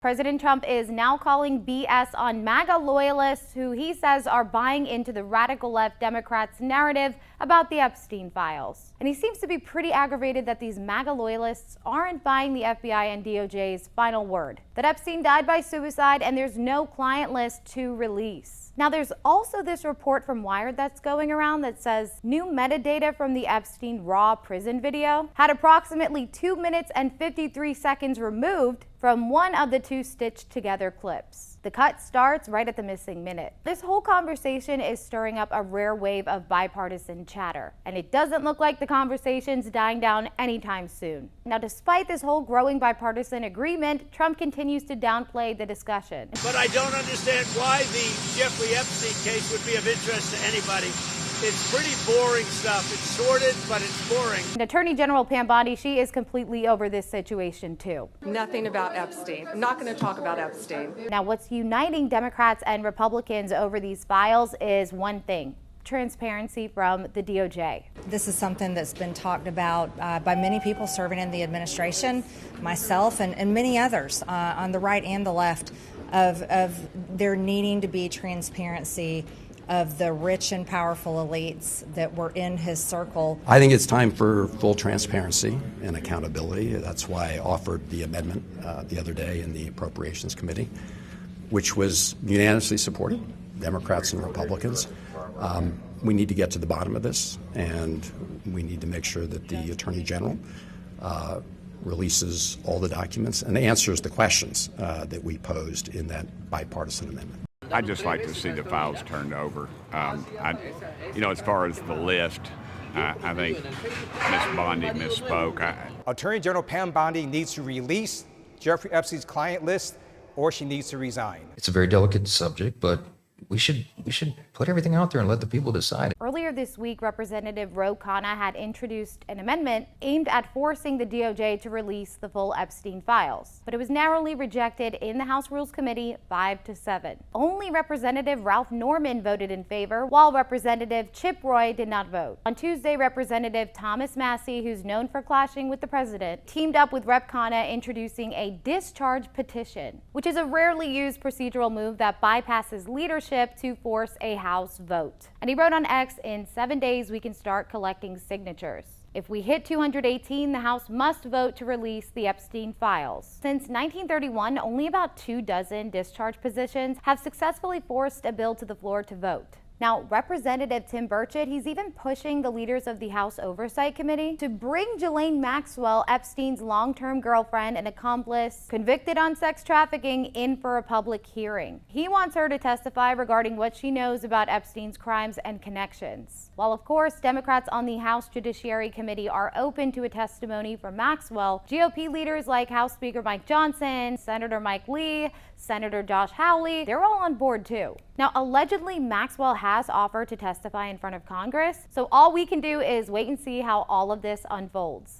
President Trump is now calling BS on MAGA loyalists who he says are buying into the radical left Democrats' narrative about the Epstein files. And he seems to be pretty aggravated that these MAGA loyalists aren't buying the FBI and DOJ's final word, that Epstein died by suicide and there's no client list to release. Now, there's also this report from Wired that's going around that says new metadata from the Epstein raw prison video had approximately 2 minutes and 53 seconds removed from one of the two stitched together clips. The cut starts right at the missing minute. This whole conversation is stirring up a rare wave of bipartisan chatter, and it doesn't look like the conversation's dying down anytime soon. Now, despite this whole growing bipartisan agreement, Trump continues to downplay the discussion. But I don't understand why the Jeffrey Epstein case would be of interest to anybody. It's pretty boring stuff. It's sordid, but it's boring. And Attorney General Pam Bondi, she is completely over this situation too. Nothing about Epstein. I'm not going to talk about Epstein. Now, what's uniting Democrats and Republicans over these files is one thing: transparency from the DOJ. This is something that's been talked about by many people serving in the administration, myself and many others on the right and the left, of there needing to be transparency of the rich and powerful elites that were in his circle. I think it's time for full transparency and accountability. That's why I offered the amendment the other day in the Appropriations Committee, which was unanimously supported, Democrats and Republicans. We need to get to the bottom of this, and we need to make sure that the Attorney General releases all the documents and answers the questions that we posed in that bipartisan amendment. I'd just like to see the files turned over. As far as the list, I think Ms. Bondi misspoke. Attorney General Pam Bondi needs to release Jeffrey Epstein's client list, or she needs to resign. It's a very delicate subject, but we should put everything out there and let the people decide. Earlier this week, Representative Ro Khanna had introduced an amendment aimed at forcing the DOJ to release the full Epstein files, but it was narrowly rejected in the House Rules Committee 5-7. Only Representative Ralph Norman voted in favor, while Representative Chip Roy did not vote. On Tuesday, Representative Thomas Massie, who's known for clashing with the president, teamed up with Rep. Khanna introducing a discharge petition, which is a rarely used procedural move that bypasses leadership to force a House vote. And he wrote on X, in 7 days we can start collecting signatures. If we hit 218, the House must vote to release the Epstein files. Since 1931, only about 24 discharge petitions have successfully forced a bill to the floor to vote. Now, Representative Tim Burchett, he's even pushing the leaders of the House Oversight Committee to bring Ghislaine Maxwell, Epstein's long-term girlfriend and accomplice, convicted on sex trafficking, in for a public hearing. He wants her to testify regarding what she knows about Epstein's crimes and connections. While, of course, Democrats on the House Judiciary Committee are open to a testimony from Maxwell, GOP leaders like House Speaker Mike Johnson, Senator Mike Lee, Senator Josh Hawley, they're all on board too. Now, allegedly, Maxwell has offered to testify in front of Congress, so all we can do is wait and see how all of this unfolds.